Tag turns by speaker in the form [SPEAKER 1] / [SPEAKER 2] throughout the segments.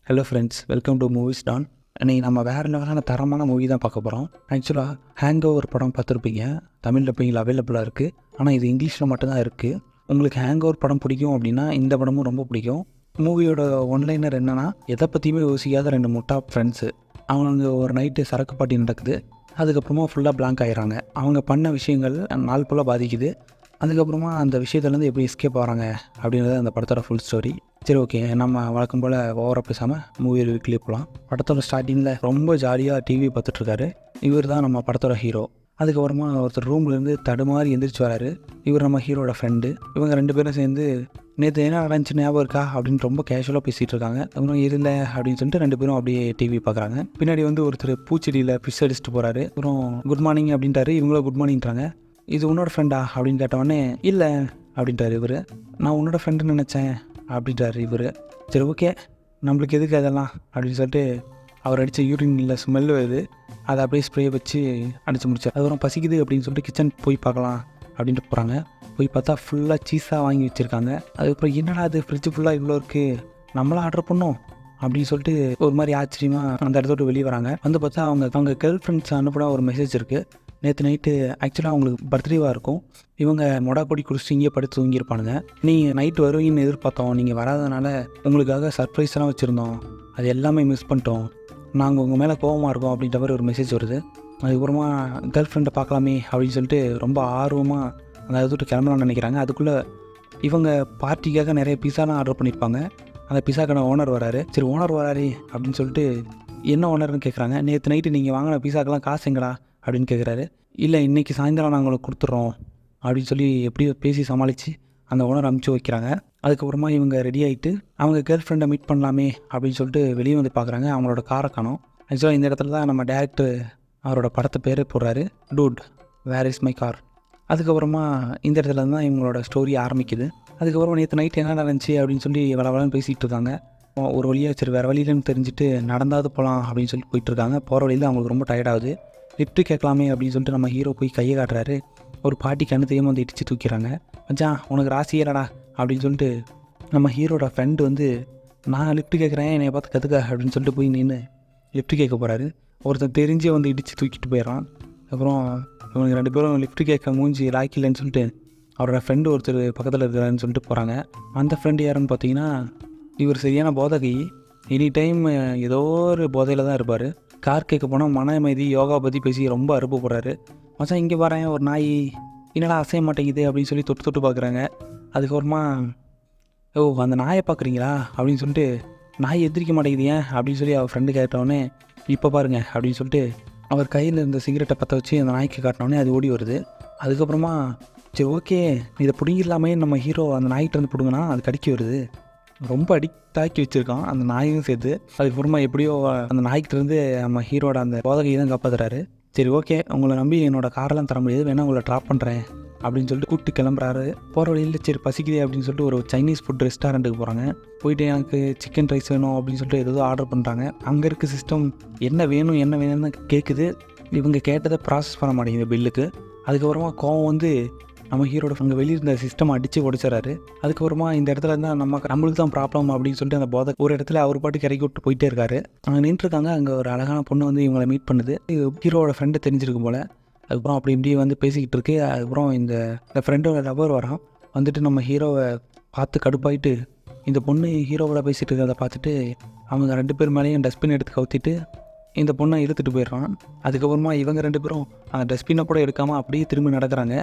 [SPEAKER 1] Hello friends, welcome to movies Don. இன்றைக்கி நம்ம வேறு லெவலான தரமான மூவி தான் பார்க்க போகிறோம். ஆக்சுவலாக ஹேங் ஓவர் படம் பார்த்துருப்பீங்க. தமிழில் இப்போ இங்கே அவைலபிளாக இருக்குது. ஆனால் இது இங்கிலீஷில் மட்டும்தான் இருக்குது. உங்களுக்கு ஹேங் ஓவர் படம் பிடிக்கும் அப்படின்னா இந்த படமும் ரொம்ப பிடிக்கும். மூவியோட ஒன்லைனர் என்னென்னா, எதை பற்றியுமே யோசிக்காத ரெண்டு முட்டா ஃப்ரெண்ட்ஸு. அவங்க ஒரு நைட்டு சரக்கு பாட்டி நடக்குது. அதுக்கப்புறமா ஃபுல்லாக பிளாங்க் ஆகிடுறாங்க. அவங்க பண்ண விஷயங்கள் நாள் ஃபுல்லாக பாதிக்குது. அதுக்கப்புறமா அந்த விஷயத்துலேருந்து எப்படி எஸ்கேப் ஆகிறாங்க அப்படின்றது அந்த படத்தோட ஃபுல் ஸ்டோரி. சரி, ஓகே, நம்ம வழக்கம் போல் ஓவராக பேசாமல் மூவி ரிவ்யூக்குள்ளே போகலாம். படத்தோட ஸ்டார்டிங்கில் ரொம்ப ஜாலியாக டிவி பார்த்துட்ருக்காரு. இவர் தான் நம்ம படத்தோட ஹீரோ. அதுக்கப்புறமா ஒருத்தர் ரூம்லேருந்து தடுமாறி எந்திரிச்சு வராரு. இவர் நம்ம ஹீரோட ஃப்ரெண்டு. இவங்க ரெண்டு பேரும் சேர்ந்து நேற்று என்ன நடந்துச்சு ஞாபகம் இருக்கா அப்படின்னு ரொம்ப கேஷுவலாக பேசிகிட்டு இருக்காங்க. அப்புறம் இல்லை அப்படின்னு சொல்லிட்டு ரெண்டு பேரும் அப்படியே டிவி பார்க்குறாங்க. பின்னாடி ஒருத்தர் பூச்செடியில் ஃபிஷ் அடிச்சுட்டு போகிறாரு. அப்புறம் குட் மார்னிங் அப்படின்ட்டாரு. இவங்களும் குட் மார்னிங்கிறாங்க. இது உன்னோட ஃப்ரெண்டா அப்படின்னு கேட்டவொடனே இல்லை அப்படின்ட்டார் இவர். நான் உன்னோட ஃப்ரெண்டுன்னு நினச்சேன் அப்படின்ட்டார் இவர். சரி, ஓகே, நம்மளுக்கு எதுக்கு அதெல்லாம் அப்படின்னு சொல்லிட்டு அவர் அடித்த யூரினில் ஸ்மெல் வருது. அதை அப்படியே ஸ்ப்ரே வச்சு அடித்து முடிச்சார். அதுக்கப்புறம் பசிக்குது அப்படின்னு சொல்லிட்டு கிச்சன் போய் பார்க்கலாம் அப்படின்ட்டு போகிறாங்க. போய் பார்த்தா ஃபுல்லாக சீஸாக வாங்கி வச்சுருக்காங்க. அதுக்கப்புறம் என்னடா அது ஃப்ரிட்ஜ் ஃபுல்லாக இவ்வளோ இருக்குது, நம்மளாம் ஆர்டர் பண்ணோம் அப்படின்னு சொல்லிட்டு ஒரு மாதிரி ஆச்சரியமாக அந்த இடத்தோட வெளியே வராங்க. வந்து பார்த்தா அவங்க கேர்ள் ஃப்ரெண்ட்ஸ் அனுப்பினா ஒரு மெசேஜ் இருக்குது. நேற்று நைட்டு ஆக்சுவலாக அவங்களுக்கு பர்த்டேவாக இருக்கும். இவங்க மொடாப்பொடி குடிச்சிட்டு இங்கே படுத்து தூங்கியிருப்பானுங்க. நீங்கள் நைட்டு வருவீங்கன்னு எதிர்பார்த்தோம், நீங்கள் வராதனால உங்களுக்காக சர்ப்ரைஸ்லாம் வச்சுருந்தோம், அது எல்லாமே மிஸ் பண்ணிட்டோம், நாங்கள் உங்கள் மேலே கோபமாக இருக்கோம் அப்படின்ற மாதிரி ஒரு மெசேஜ் வருது. அதுக்கப்புறமா கேர்ள் ஃப்ரெண்டை பார்க்கலாமே அப்படின்னு சொல்லிட்டு ரொம்ப ஆர்வமாக அந்த இடத்துட்டு கிளம்பலாம்னு நினைக்கிறாங்க. அதுக்குள்ளே இவங்க பார்ட்டிக்காக நிறைய பிஸாலாம் ஆர்டர் பண்ணியிருப்பாங்க. அந்த பிஸாக்கான ஓனர் வராரு. சரி, ஓனர் வராரு அப்படின்னு சொல்லிட்டு என்ன ஓனர்னு கேட்குறாங்க. நேற்று நைட்டு நீங்கள் வாங்கின பிஸாக்கெல்லாம் காசு எங்கடா அப்படின்னு கேட்குறாரு. இல்லை, இன்றைக்கி சாயந்தரம் நாங்கள் உங்களுக்கு கொடுத்துட்றோம் அப்படின்னு சொல்லி எப்படியோ பேசி சமாளித்து அந்த ஓனர் அனுப்பிச்சி வைக்கிறாங்க. அதுக்கப்புறமா இவங்க ரெடி ஆகிட்டு அவங்க கேர்ள் ஃப்ரெண்டை மீட் பண்ணலாமே அப்படின்னு சொல்லிட்டு வெளியே வந்து பார்க்குறாங்க. அவங்களோட காரை காணோம். ஆக்சுவலாக இந்த இடத்துல தான் நம்ம டேரக்டர் அவரோட படத்தை பேரே போடுறாரு, dude where is my car. அதுக்கப்புறமா இந்த இடத்துல தான் இவங்களோட ஸ்டோரி ஆரம்பிக்குது. அதுக்கப்புறம் நேற்று நைட் என்ன நடந்துச்சு அப்படின்னு சொல்லி வளவலன்னு பேசிகிட்டு இருக்காங்க. ஒரு வழியாக சரி வேறு வழியிலன்னு தெரிஞ்சுட்டு நடந்தாது போகலாம் அப்படின்னு சொல்லி போயிட்டுருக்காங்க. போகிற வழியில் அவங்களுக்கு ரொம்ப டயர்டாகுது. லிஃப்ட்டு கேட்கலாமே அப்படின்னு சொல்லிட்டு நம்ம ஹீரோ போய் கையை காட்டுறாரு. ஒரு பாட்டி கண்ணு தெரியாமல் வந்து இடித்து தூக்கிறாங்க. மச்சான், உனக்கு ராசியேடா அப்படின்னு சொல்லிட்டு நம்ம ஹீரோட ஃப்ரெண்டு நான் லிஃப்ட்டு கேட்குறேன், என்னை பார்த்து கற்றுக்க அப்படின்னு சொல்லிட்டு போய் நின்று லிஃப்ட்டு கேட்க போகிறாரு. ஒருத்தர் தெரிஞ்சே வந்து இடித்து தூக்கிட்டு போயிடறான். அப்புறம் இவங்க ரெண்டு பேரும் லிஃப்ட்டு கேட்க மூஞ்சி லாக்கில்லைன்னு சொல்லிட்டு அவரோட ஃப்ரெண்டு ஒருத்தர் பக்கத்தில் இருக்கிறாருன்னு சொல்லிட்டு போகிறாங்க. அந்த ஃப்ரெண்டு யாருன்னு பார்த்தீங்கன்னா, இவர் சரியான போதகை. எனி டைம் ஏதோ ஒரு போதையில் தான் இருப்பார். கார் கேட்க போனால் மன அமைதி யோகா பற்றி பேசி ரொம்ப அறுப்பு போடுறாரு. மச்சான், இங்கே வரேன், ஒரு நாய் என்னடா அசைய மாட்டேங்குது அப்படின்னு சொல்லி தொட்டு தொட்டு பார்க்குறாங்க. அதுக்கப்புறமா ஓ, அந்த நாயை பார்க்குறீங்களா அப்படின்னு சொல்லிட்டு, நாய் எந்திரிக்க மாட்டேங்குது ஏன் அப்படின்னு சொல்லி அவர் ஃப்ரெண்டு கேட்டவுடனே, இப்போ பாருங்கள் அப்படின்னு சொல்லிட்டு அவர் கையில் இருந்த சிகரெட்டை பற்ற வச்சு அந்த நாய்க்கு காட்டினோடனே அது ஓடி வருது. அதுக்கப்புறமா சரி, ஓகே, இதை பிடிங்கிடலாமே நம்ம ஹீரோ அந்த நாய்கிட்ட இருந்து பிடுங்கினா அது கடிக்க வருது. ரொம்ப அடிக்டாக்கி வச்சுருக்கான் அந்த நாயும் சேர்த்து. அதுக்கப்புறமா எப்படியோ அந்த நாய்க்கிட்டேருந்து நம்ம ஹீரோட அந்த போதகையை தான் காப்பாற்றுறாரு. சரி, ஓகே, உங்களை நம்பி என்னோடய காரெல்லாம் தர முடியாது, வேணால் உங்களை ட்ராப் பண்ணுறேன் அப்படின்னு சொல்லிட்டு கூப்பிட்டு கிளம்புறாரு. போகிற வழியில் சரி பசிக்குதே அப்படின்னு சொல்லிட்டு ஒரு சைனீஸ் ஃபுட் ரெஸ்டாரண்ட்டுக்கு போகிறாங்க. போயிட்டு எனக்கு சிக்கன் ரைஸ் வேணும் அப்படின்னு சொல்லிட்டு ஏதோ ஆர்டர் பண்ணுறாங்க. அங்கே இருக்க சிஸ்டம் என்ன வேணும்னு கேட்குது. இவங்க கேட்டதை ப்ராசஸ் பண்ண மாட்டேங்குது பில்லுக்கு. அதுக்கப்புறமா கோவம் நம்ம ஹீரோட அங்கே வெளியே இருந்த சிஸ்டம் அடித்து உடைச்சிடறாரு. அதுக்கப்புறமா இந்த இடத்துல இருந்தால் நம்மளுக்கு தான் ப்ராப்ளம் அப்படின்னு சொல்லிட்டு அந்த போதை ஒரு இடத்துல அவர் பாட்டுக்கு இறக்கி விட்டு போயிட்டே இருக்காரு. அங்கே நின்றுருக்காங்க. அங்கே ஒரு அழகான பொண்ணு இவங்களை மீட் பண்ணுது. ஹீரோட ஃப்ரெண்டு தெரிஞ்சிருக்கு போல். அதுக்கப்புறம் அப்படி இப்படி பேசிக்கிட்டு இருக்கு. அதுக்கப்புறம் இந்த ஃப்ரெண்டோட லவர் வரான். வந்துட்டு நம்ம ஹீரோவை பார்த்து கடுப்பாயிட்டு இந்த பொண்ணு ஹீரோவோட பேசிகிட்டு இருக்கிறத பார்த்துட்டு அவங்க ரெண்டு பேர் மேலேயும் டஸ்ட்பின் எடுத்து கவுத்திட்டு இந்த பொண்ணை இழுத்துட்டு போயிடுறான். அதுக்கப்புறமா இவங்க ரெண்டு பேரும் அந்த டஸ்ட்பினை கூட எடுக்காமல் அப்படியே திரும்பி நடக்கிறாங்க.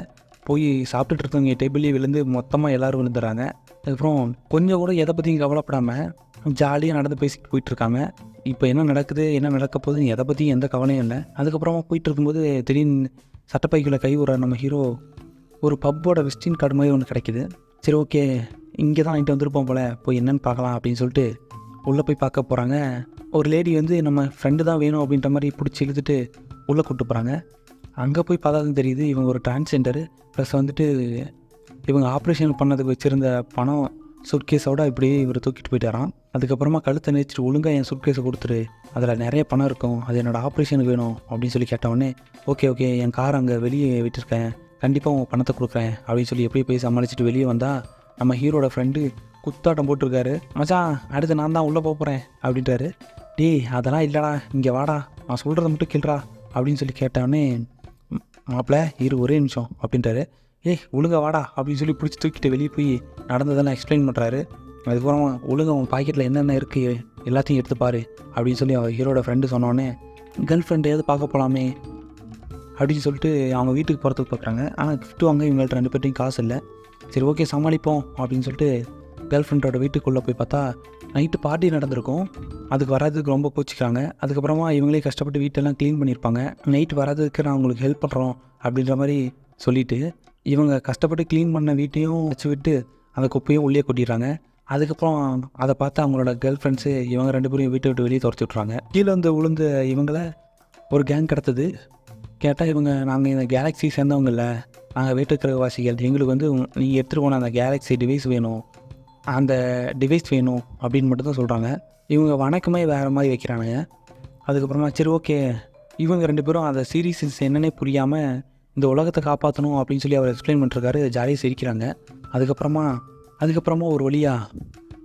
[SPEAKER 1] போய் சாப்பிட்டுட்டு இருக்கவங்க டேபிள்லேயே விழுந்து மொத்தமாக எல்லோரும் விழுந்துடுறாங்க. அதுக்கப்புறம் கொஞ்சம் கூட எதை பற்றியும் கவலைப்படாமல் ஜாலியாக நடந்து பேசிட்டு போயிட்டுருக்காங்க. இப்போ என்ன நடக்குது, என்ன நடக்க போகுதுன்னு எதை பற்றியும் எந்த கவலையும் இல்லை. அதுக்கப்புறமா போயிட்டு இருக்கும்போது திடீர்னு சட்டப்பைக்குள்ளே கை விடுற நம்ம ஹீரோ ஒரு பப்போட விசிட்டிங் கார்டு மாதிரி ஒன்று கிடைக்கிது. சரி, ஓகே, இங்கே தான் வாங்கிட்டு வந்திருப்போம் போல், போய் என்னென்னு பார்க்கலாம் அப்படின்னு சொல்லிட்டு உள்ளே போய் பார்க்க போகிறாங்க. ஒரு லேடி நம்ம ஃப்ரெண்டு தான் வேணும் அப்படின்ற மாதிரி பிடிச்சி இழுத்துட்டு உள்ளே கூப்பிட்டு போகிறாங்க. அங்கே போய் பார்த்தா தான் தெரியுது இவங்க ஒரு டிரான்ஸ்ஜெண்டரு. ப்ளஸ் இவங்க ஆப்ரேஷன் பண்ணதுக்கு வச்சுருந்த பணம் சூட்கேஸோடு இப்படியே இவர் தூக்கிட்டு போயிட்டாராம். அதுக்கப்புறமா கழுத்தை நினைச்சிட்டு ஒழுங்காக என் சூட்கேஸை கொடுத்துரு, அதில் நிறைய பணம் இருக்கும், அது என்னோடய ஆப்ரேஷனுக்கு வேணும் அப்படின்னு சொல்லி கேட்டவுடனே ஓகே, என் கார் அங்கே வெளியே விட்டுருக்கேன், கண்டிப்பாக உங்கள் பணத்தை கொடுக்குறேன் அப்படின்னு சொல்லி எப்படி போய் சமாளிச்சுட்டு வெளியே வந்தால் நம்ம ஹீரோட ஃப்ரெண்டு குத்தாட்டம் போட்டிருக்காரு. மச்சான் அடுத்து நான் தான் உள்ளே போகிறேன் அப்படின்றாரு. டேய் அதெல்லாம் இல்லைடா, இங்கே வாடா, நான் சொல்கிறத மட்டும் கேள்றா அப்படின்னு சொல்லி கேட்டவொடனே மாப்பிள்ள ஒரே நிமிஷம் அப்படின்றாரு. ஒழுங்கா வாடா அப்படின்னு சொல்லி பிடிச்சி தூக்கிட்டு வெளியே போய் நடந்ததெல்லாம் எக்ஸ்பிளைன் பண்ணுறாரு. அதுக்கப்புறம் ஒழுங்கா அவன் பாக்கெட்டில் என்னென்ன இருக்குது எல்லாத்தையும் எடுத்துப்பார் அப்படின்னு சொல்லி அவர் ஹீரோட ஃப்ரெண்டு சொன்னோடனே கேர்ள் ஃப்ரெண்டையாவது பார்க்க போகலாமே அப்படின்னு சொல்லிட்டு அவங்க வீட்டுக்கு போகிறதுக்கு பார்க்குறாங்க. ஆனால் கிஃப்ட்டு வாங்க இவங்கள்ட்ட 2 பேர்ட்டையும் காசு இல்லை. சரி ஓகே சமாளிப்போம் அப்படின்னு சொல்லிட்டு கேர்ள் ஃப்ரெண்டோட வீட்டுக்குள்ளே போய் பார்த்தா நைட்டு பார்ட்டி நடந்திருக்கும். அதுக்கு வராதுக்கு ரொம்ப கோச்சிக்கிறாங்க. அதுக்கப்புறமா இவங்களே கஷ்டப்பட்டு வீட்டெல்லாம் க்ளீன் பண்ணியிருப்பாங்க. நைட்டு வராதுக்கு நான் உங்களுக்கு ஹெல்ப் பண்ணுறோம் அப்படின்ற மாதிரி சொல்லிவிட்டு இவங்க கஷ்டப்பட்டு க்ளீன் பண்ண வீட்டையும் வச்சு விட்டு அந்த குப்பையும் உள்ளே கொட்டிடுறாங்க. அதுக்கப்புறம் அதை பார்த்து அவங்களோட கேர்ள் ஃப்ரெண்ட்ஸு இவங்க 2 பேரும் வீட்டை விட்டு வெளியே துரத்தி விட்றாங்க. கீழே வந்து விழுந்த இவங்கள ஒரு கேங் கிடத்தது. கேட்டால் இவங்க நாங்கள் இந்த கேலக்ஸி சேர்ந்தவங்க இல்லை, நாங்கள் வேற்றுக்கிரகவாசிகள், எங்களுக்கு வந்து நீங்கள் எடுத்துகிட்டு போன அந்த கேலக்ஸி டிவைஸ் வேணும், அந்த டிவைஸ் வேணும் அப்படின்னு மட்டும் தான் சொல்கிறாங்க. இவங்க வணக்கமே வேறு மாதிரி வைக்கிறானுங்க. அதுக்கப்புறமா சரி ஓகே இவங்க 2 பேரும் அந்த சீரீஸ் என்னன்னே புரியாமல் இந்த உலகத்தை காப்பாற்றணும் அப்படின்னு சொல்லி அவர் எக்ஸ்பிளைன் பண்ணிருக்காரு. ஜாலியாக சிரிக்கிறாங்க. அதுக்கப்புறமா ஒரு வழியாக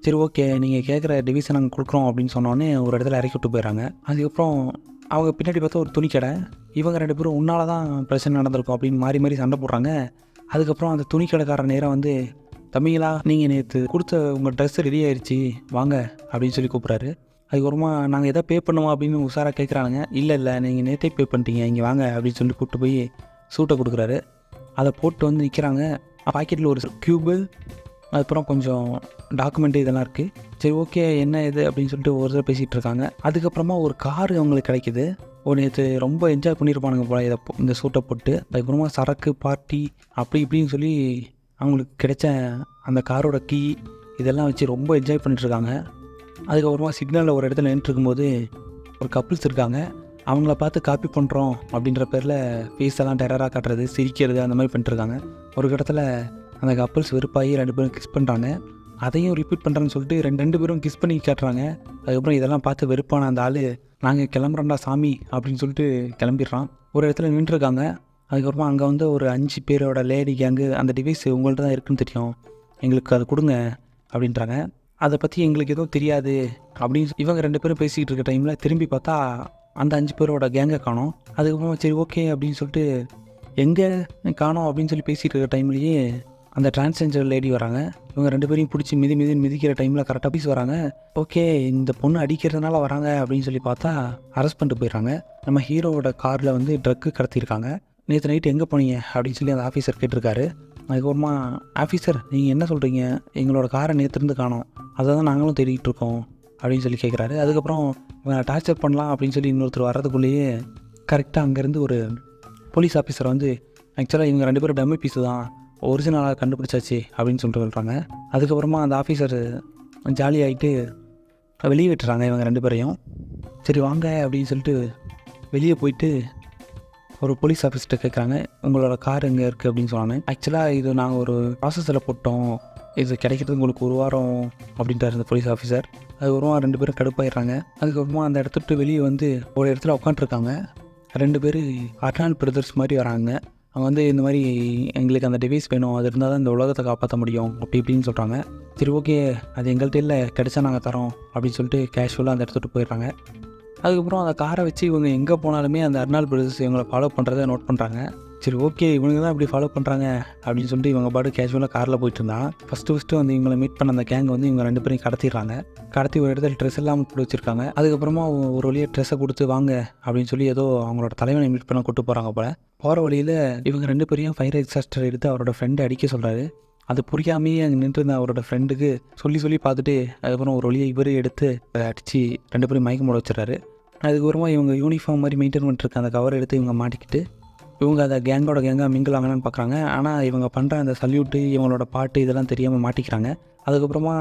[SPEAKER 1] சரி ஓகே நீங்கள் கேட்குற டிவைஸை நாங்கள் கொடுக்குறோம் அப்படின்னு சொன்னோடனே ஒரு இடத்துல இறக்கி விட்டு போயிடறாங்க. அதுக்கப்புறம் அவங்க பின்னாடி பார்த்தா ஒரு துணி கடை. இவங்க 2 பேரும் உன்னால தான் பிரச்சனை நடந்திருக்கும் அப்படின்னு மாறி மாறி சண்டை போடுறாங்க. அதுக்கப்புறம் அந்த துணி கடைக்கார நேரம் வந்து தம்பிங்களா நீங்கள் நேற்று கொடுத்த உங்கள் ட்ரெஸ்ஸு ரெடி ஆயிடுச்சு வாங்க அப்படின்னு சொல்லி கூப்பிட்றாரு. அதுக்கப்புறமா நாங்கள் எதாவது பே பண்ணுவோம் அப்படின்னு உஷாராக கேட்குறானுங்க. இல்லை நீங்கள் நேற்றே பே பண்ணிட்டீங்க இங்கே வாங்க அப்படின்னு சொல்லி கூப்பிட்டு போய் சூட்டை கொடுக்குறாரு. அதை போட்டு வந்து நிற்கிறாங்க. பாக்கெட்டில் ஒரு க்யூபு அதுக்கப்புறம் கொஞ்சம் டாக்குமெண்ட்டு இதெல்லாம் இருக்குது. சரி ஓகே என்ன இது அப்படின்னு சொல்லிட்டு ஒரு தடவை பேசிகிட்டு இருக்காங்க. அதுக்கப்புறமா ஒரு காரு அவங்களுக்கு கிடைக்கிது. நேற்று ரொம்ப என்ஜாய் பண்ணியிருப்பானுங்க போல இந்த சூட்டை போட்டு. அதுக்கப்புறமா சரக்கு பார்ட்டி அப்படி இப்படின்னு சொல்லி அவங்களுக்கு கிடைச்ச அந்த காரோட கீ இதெல்லாம் வச்சு ரொம்ப என்ஜாய் பண்ணிட்டுருக்காங்க. அதுக்கப்புறமா சிக்னலில் ஒரு இடத்துல நின்றுருக்கும்போது ஒரு கப்புள்ஸ் இருக்காங்க. அவங்கள பார்த்து காப்பி பண்ணுறோம் அப்படின்ற பேரில் ஃபேஸ் எல்லாம் டெரராக காட்டுறது, சிரிக்கிறது அந்த மாதிரி பண்ணிட்டுருக்காங்க. ஒரு இடத்துல அந்த கப்புள்ஸ் வெறுப்பாகி 2 பேரும் கிஸ் பண்ணுறாங்க. அதையும் ரிப்பீட் பண்ணுறேன்னு சொல்லிட்டு 2 பேரும் கிஸ் பண்ணி காட்டுறாங்க. அதுக்கப்புறம் இதெல்லாம் பார்த்து வெறுப்பான அந்த ஆள் நாங்கள் கிளம்புறோம்டா சாமி அப்படின்னு சொல்லிட்டு கிளம்பிடுறான். ஒரு இடத்துல நின்றுருக்காங்க. அதுக்கப்புறமா அங்கே வந்து ஒரு 5 பேரோட லேடி கேங்கு அந்த டிவைஸ் உங்கள்கிட்ட தான் இருக்குதுன்னு தெரியும், எங்களுக்கு அதை கொடுங்க அப்படின்றாங்க. அதை பற்றி எங்களுக்கு எதுவும் தெரியாது அப்படின்னு இவங்க 2 பேரும் பேசிக்கிட்டு இருக்க டைமில் திரும்பி பார்த்தா அந்த 5 பேரோட கேங்கை காணோம். அதுக்கப்புறமா சரி ஓகே அப்படின்னு சொல்லிட்டு எங்கே காணோம் அப்படின்னு சொல்லி பேசிகிட்டு இருக்க டைம்லேயே அந்த டிரான்ஸ்ஜெண்டர் லேடி வராங்க. இவங்க 2 பேரையும் பிடிச்சி மிதிக்கிற டைமில் கரெக்டாக பீஸ் வராங்க. ஓகே இந்த பொண்ணு அடிக்கிறதுனால வராங்க அப்படின்னு சொல்லி பார்த்தா அரெஸ்ட் பண்ணிட்டு போயிடுறாங்க. நம்ம ஹீரோவோட காரில் வந்து ட்ரக்கு கடத்தியிருக்காங்க. நேற்று நைட்டு எங்கே போனீங்க அப்படின்னு சொல்லி அந்த ஆஃபீஸர் கேட்டிருக்காரு. அதுக்கப்புறமா ஆஃபீஸர் நீங்கள் என்ன சொல்கிறீங்க, எங்களோட காரை நேற்றுருந்து காணோம், அதை தான் நாங்களும் தேடிக்கிட்டு இருக்கோம் அப்படின்னு சொல்லி கேட்குறாரு. அதுக்கப்புறம் இவனை டார்ச்சர் பண்ணலாம் அப்படின்னு சொல்லி இன்னொருத்தர் வர்றதுக்குள்ளேயே கரெக்டாக அங்கேருந்து ஒரு போலீஸ் ஆஃபீஸர் வந்து ஆக்சுவலாக இவங்க 2 பேரும் டம்மி பீஸு தான், ஒரிஜினலாக கண்டுபிடிச்சாச்சு அப்படின்னு சொல்லிட்டு சொல்கிறாங்க. அதுக்கப்புறமா அந்த ஆஃபீஸர் ஜாலியாகிட்டு வெளியே விட்டுறாங்க இவங்க 2 பேரையும். சரி வாங்க அப்படின்னு சொல்லிட்டு வெளியே போயிட்டு ஒரு போலீஸ் ஆஃபீஸர்கிட்ட கேட்குறாங்க, உங்களோட கார் எங்கே இருக்குது அப்படின்னு சொன்னாங்க. ஆக்சுவலாக இது நாங்கள் ஒரு ப்ராசஸில் போட்டோம், இது கிடைக்கிறது உங்களுக்கு 1 வாரம் அப்படின்ட்டார் இந்த போலீஸ் ஆஃபீஸர். அதுக்கப்புறமா 2 பேரும் கடுப்பாயிடுறாங்க. அதுக்கப்புறமா அந்த இடத்த விட்டு வெளியே வந்து ஒரு இடத்துல உட்காந்துருக்காங்க. 2 பேர் அர்னால்ட் பிரதர்ஸ் மாதிரி வராங்க. அவங்க வந்து இந்த மாதிரி எங்களுக்கு அந்த டிவைஸ் வேணும், அது இருந்தால் தான் இந்த உலகத்தை காப்பாற்ற முடியும் அப்படி இப்படின்னு சொல்கிறாங்க. சரி ஓகே அது எங்கள்கிட்ட இல்லை, கிடைச்சா நாங்கள் தரோம் அப்படின்னு சொல்லிட்டு கேஷுவலாக அந்த இடத்த விட்டு போயிடுறாங்க. அதுக்கப்புறம் அந்த காரை வச்சு இவங்க எங்கே போனாலுமே அந்த அர்னால்ட் பிரதர்ஸ் இவங்களை ஃபாலோ பண்ணுறதை நோட் பண்ணுறாங்க. சரி ஓகே இவங்க தான் இப்படி ஃபாலோ பண்ணுறாங்க அப்படின்னு சொல்லிட்டு இவங்க பாட்டு கேஷுவலாக காரில் போயிட்டு இருந்தான். ஃபஸ்ட்டு வந்து இவங்களை மீட் பண்ண அந்த கேங் வந்து இவங்க 2 பேரையும் கடத்திடுறாங்க. கடத்தி ஒரு இடத்துல ட்ரெஸ் எல்லாம் போட்டு வச்சுருக்காங்க. அதுக்கப்புறமா ஒரு வழியாக ட்ரெஸ்ஸை கொடுத்து வாங்க அப்படின்னு சொல்லி ஏதோ அவங்களோட தலைவனை மீட் பண்ண கூப்பிட்டு போகிறாங்க போல். போகிற வழியில் இவங்க 2 பேரையும் ஃபயர் எக்ஸாஸ்டர் எடுத்து அவரோட ஃப்ரெண்டை அடிக்க சொல்கிறாரு. அது புரியாமையே அங்கே நின்றுருந்த அவரோட ஃப்ரெண்டுக்கு சொல்லி பார்த்துட்டு அதுக்கப்புறம் ஒரு வழியை இவரே எடுத்து அடித்து 2 பேரும் மயக்கம் போட வச்சுறாரு. அதுக்கப்புறமா இவங்க யூனிஃபார்ம் மாதிரி மெயின்டைன் பண்ணிட்டுருக்க அந்த கவரை எடுத்து இவங்க மாட்டிக்கிட்டு இவங்க அதை கேங்காக மிங்கிள் ஆகலான்னு பார்க்குறாங்க. ஆனால் இவங்க பண்ணுற அந்த சல்யூட்டு இவங்களோட பாட்டு இதெல்லாம் தெரியாமல் மாட்டிக்கிறாங்க. அதுக்கப்புறமா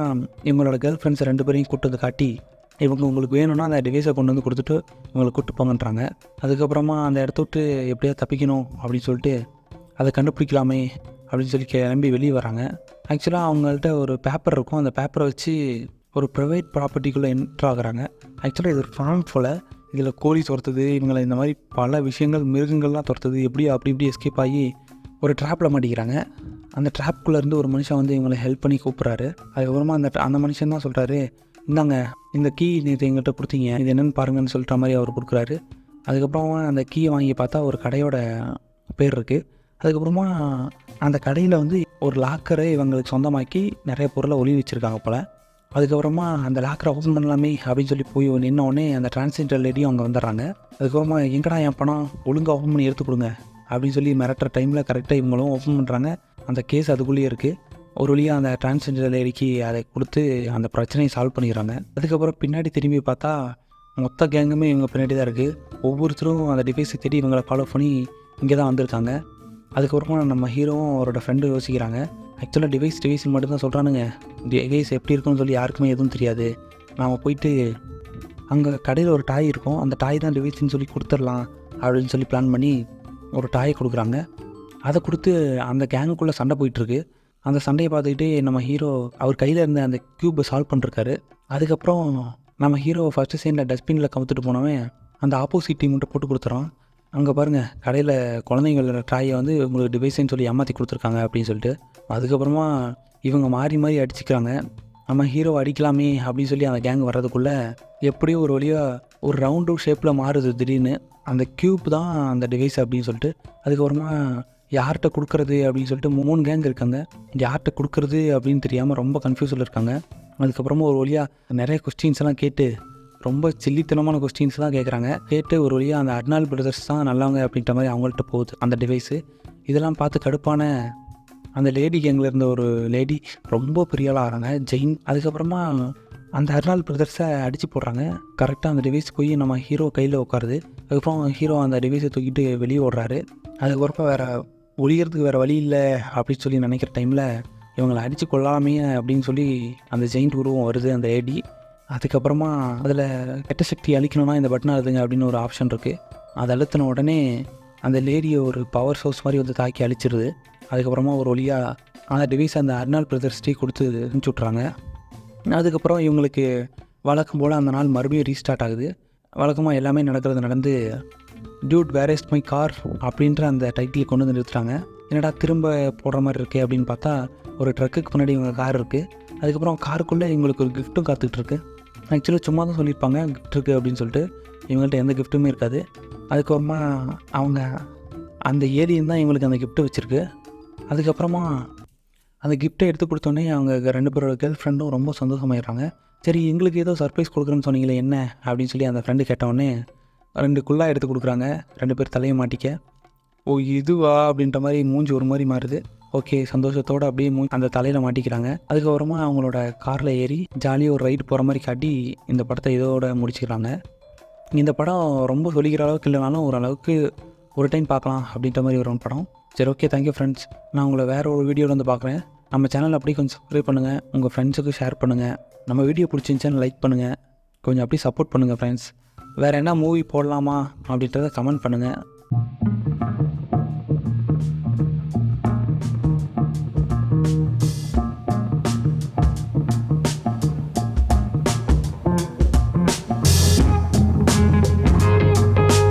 [SPEAKER 1] இவங்களோட கேர்ள் ஃப்ரெண்ட்ஸை 2 பேரையும் கூட்டு வந்து காட்டி இவங்க உங்களுக்கு வேணும்னா அந்த டிவைஸை கொண்டு வந்து கொடுத்துட்டு இவங்களை கூப்பிட்டு போங்கன்றாங்க. அதுக்கப்புறமா அந்த இடத்த விட்டு எப்படியா தப்பிக்கணும் அப்படின்னு சொல்லிட்டு அதை கண்டுபிடிக்கலாமே அப்படின்னு சொல்லி கிளம்பி வெளியே வராங்க. ஆக்சுவலாக அவங்கள்ட்ட ஒரு பேப்பர் இருக்கும். அந்த பேப்பரை வச்சு ஒரு ப்ரைவேட் ப்ராப்பர்ட்டிக்குள்ளே என்ட்ரு ஆகுறாங்க. ஆக்சுவலாக இது ஒரு ஃபார்ம் போல். இதில் கோழி துரத்துது, இவங்களை இந்த மாதிரி பல விஷயங்கள் மிருகங்கள்லாம் துரத்துது, எப்படி அப்படி இப்படி எஸ்கேப் ஆகி ஒரு ட்ராப்பில் மாட்டிக்கிறாங்க. அந்த ட்ராப்குள்ளேருந்து ஒரு மனுஷன் வந்து இவங்களை ஹெல்ப் பண்ணி கூப்பிட்றாரு. அதுக்கப்புறமா அந்த மனுஷன் தான் சொல்கிறாரு, இந்தாங்க இந்த கீ நேற்று எங்கிட்ட கொடுத்தீங்க, இது என்னென்னு பாருங்கன்னு சொல்கிற மாதிரி அவர் கொடுக்குறாரு. அதுக்கப்புறமா அந்த கீயை வாங்கி பார்த்தா ஒரு கடையோட பேர் இருக்குது. அதுக்கப்புறமா அந்த கடையில் வந்து ஒரு லாக்கரை இவங்களுக்கு சொந்தமாக்கி நிறைய பொருளை ஒளி வச்சுருக்காங்க போல். அதுக்கப்புறமா அந்த லாக்கரை ஓப்பன் பண்ணலாமே அப்படின்னு சொல்லி போய் நின்னோடனே அந்த டிரான்ஸ்ஜெண்டர் லேடியும் அங்கே வந்துடுறாங்க. அதுக்கப்புறமா எங்கடா என் பணம், ஒழுங்காக ஓப்பன் பண்ணி எடுத்து கொடுங்க அப்படின்னு சொல்லி மிரட்டுற டைமில் கரெக்டாக இவங்களும் ஓப்பன் பண்ணுறாங்க. அந்த கேஸ் அதுக்குள்ளேயே இருக்குது. ஒரு வழியாக அந்த டிரான்ஸ்ஜெண்டர் லேடிக்கு அதை கொடுத்து அந்த பிரச்சனையை சால்வ் பண்ணிடுறாங்க. அதுக்கப்புறம் பின்னாடி திரும்பி பார்த்தா மொத்த கேங்குமே இவங்க பின்னாடி தான் இருக்குது. ஒவ்வொருத்தரும் அந்த டிவைஸை தேடி இவங்களை ஃபாலோ பண்ணி இங்கே தான் வந்திருக்காங்க. அதுக்கப்புறமா நம்ம ஹீரோவும் அவரோட ஃப்ரெண்டு யோசிக்கிறாங்க, ஆக்சுவலாக டிவைஸ் மட்டும்தான் சொல்கிறானுங்க, டிவைஸ் எப்படி இருக்குன்னு சொல்லி யாருக்குமே எதுவும் தெரியாது. நாம் போயிட்டு அங்கே கடையில் ஒரு டாய் இருக்கும், அந்த டாய் தான் டிவைஸ்ன்னு சொல்லி கொடுத்துடலாம் அப்படின்னு சொல்லி பிளான் பண்ணி ஒரு டாயை கொடுக்குறாங்க. அதை கொடுத்து அந்த கேங்குக்குள்ளே சண்டை போயிட்டுருக்கு. அந்த சண்டையை பார்த்துக்கிட்டே நம்ம ஹீரோ அவர் கையில் இருந்த அந்த க்யூப்பை சால்வ் பண்ணிருக்காரு. அதுக்கப்புறம் நம்ம ஹீரோ ஃபஸ்ட்டு சீனில் டஸ்ட்பினில் கவுத்துட்டு போனவன் அந்த ஆப்போசிட் டீம்கிட்ட போட்டு கொடுத்துறான். அங்கே பாருங்கள், கடையில் குழந்தைங்களோட ட்ராயை வந்து உங்களுக்கு டிவைஸ்ன்னு சொல்லி ஏமாற்றி கொடுத்துருக்காங்க அப்படின்னு சொல்லிட்டு. அதுக்கப்புறமா இவங்க மாறி அடிச்சுக்கிறாங்க. நம்ம ஹீரோ அடிக்கலாமே அப்படின்னு சொல்லி அந்த கேங் வர்றதுக்குள்ளே எப்படியோ ஒரு வழியாக ஒரு ரவுண்டு ஷேப்பில் மாறுது திடீர்னு. அந்த க்யூப் தான் அந்த டிவைஸ் அப்படின்னு சொல்லிட்டு. அதுக்கப்புறமா யார்கிட்ட கொடுக்குறது அப்படின்னு சொல்லிட்டு 3 கேங் இருக்காங்க. யார்கிட்ட கொடுக்குறது அப்படின்னு தெரியாமல் ரொம்ப கன்ஃபியூஸில் இருக்காங்க. அதுக்கப்புறமா ஒரு வழியாக நிறைய கொஸ்டின்ஸ் எல்லாம் கேட்டு ரொம்ப சில்லித்தனமான கொஸ்டின்ஸ் தான் கேட்குறாங்க. கேட்டு ஒரு வழியாக அந்த அட்னால் பிரதர்ஸ் தான் நல்லவங்க அப்படின்ற மாதிரி அவங்கள்ட்ட போகுது அந்த டிவைஸு. இதெல்லாம் பார்த்து கடுப்பான அந்த லேடி கேங்கில் இருந்த ஒரு லேடி ரொம்ப பெரிய ஆளாக ஆகிறாங்க, ஜெயின். அதுக்கப்புறமா அந்த அர்னால் பிரதர்ஸை அடித்து போடுறாங்க. கரெக்டாக அந்த டிவைஸ் போய் நம்ம ஹீரோ கையில் உட்காருது. அதுக்கப்புறம் ஹீரோ அந்த டிவைஸை தூக்கிட்டு வெளியே ஓடுறாரு. அதுக்கப்புறம் வேறு ஒழிகிறதுக்கு வேறு வழி இல்லை அப்படின்னு சொல்லி நினைக்கிற டைமில் இவங்களை அடித்து கொள்ளாமே அப்படின்னு சொல்லி அந்த ஜெயிண்ட் உருவம் வருது, அந்த லேடி. அதுக்கப்புறமா அதில் கெட்ட சக்தி அழிக்கணும்னா இந்த பட்டன் அழுதுங்க அப்படின்னு ஒரு ஆப்ஷன் இருக்குது. அதை அழுத்தின உடனே அந்த லேடியை ஒரு பவர் சோர்ஸ் மாதிரி வந்து தாக்கி அழிச்சிருது. அதுக்கப்புறமா ஒரு வழியாக அந்த டிவைஸ் அந்த அர்னால் பிரதர்ஸ்டே கொடுத்து அனுப்பிச்சி விட்றாங்க. அதுக்கப்புறம் இவங்களுக்கு வழக்கம் போல் அந்த நாள் மறுபடியும் ரீஸ்டார்ட் ஆகுது. வழக்கமாக எல்லாமே நடந்து dude where is my car அப்படின்ற அந்த டைட்டில் கொண்டு வந்து நிறுத்துறாங்க. என்னடா திரும்ப போடுற மாதிரி இருக்கே அப்படின்னு பார்த்தா ஒரு ட்ரக்குக்கு முன்னாடி இவங்க கார் இருக்குது. அதுக்கப்புறம் காருக்குள்ளே இவங்களுக்கு ஒரு கிஃப்ட்டும் காத்துட்ருக்கு. ஆக்சுவலாக சும்மா தான் சொல்லியிருப்பாங்க கிஃப்ட் இருக்குது அப்படின்னு சொல்லிட்டு. இவங்கள்ட்ட எந்த கிஃப்ட்டுமே இருக்காது. அதுக்கப்புறமா அவங்க அந்த ஏலியன் தான் இவங்களுக்கு அந்த கிஃப்ட்டை வச்சுருக்கு. அதுக்கப்புறமா அந்த கிஃப்ட்டை எடுத்து கொடுத்தோன்னே அவங்க 2 பேரோட கேர்ள் ஃப்ரெண்டும் ரொம்ப சந்தோஷமாயிடுறாங்க. சரி, எங்களுக்கு ஏதோ சர்ப்ரைஸ் கொடுக்குறேன்னு சொன்னீங்களே என்ன அப்படின்னு சொல்லி அந்த ஃப்ரெண்டு கேட்டவுடனே 2 குள்ளா எடுத்து கொடுக்குறாங்க. 2 பேர் தலையை மாட்டிக்க. ஓ இதுவா அப்படின்ற மாதிரி மூஞ்சி ஒரு மாதிரி மாறுது. ஓகே, சந்தோஷத்தோடு அப்படியே அந்த தலையில் மாட்டிக்கிறாங்க. அதுக்கப்புறமா அவங்களோட காரில் ஏறி ஜாலியாக ஒரு ரைடு போகிற மாதிரி காட்டி இந்த படத்தை இதோட முடிச்சுக்கிறாங்க. இந்த படம் ரொம்ப சொல்லிக்கிற அளவுக்கு இல்லைனாலும் ஓரளவுக்கு ஒரு டைம் பார்க்கலாம் அப்படின்ற மாதிரி ஒரு படம். சரி, ஓகே, தேங்க்யூ ஃப்ரெண்ட்ஸ். நான் உங்களை வேறு ஒரு வீடியோவில் வந்து பார்க்குறேன். நம்ம சேனல் அப்படியே கொஞ்சம் சப்ஸ்கிரைப் பண்ணுங்கள், உங்கள் ஃப்ரெண்ட்ஸுக்கு ஷேர் பண்ணுங்கள். நம்ம வீடியோ பிடிச்சிருந்துச்சான்னு லைக் பண்ணுங்கள், கொஞ்சம் அப்படியே சப்போர்ட் பண்ணுங்கள் ஃப்ரெண்ட்ஸ். வேறு என்ன மூவி போடலாமா அப்படின்றத கமெண்ட் பண்ணுங்கள்.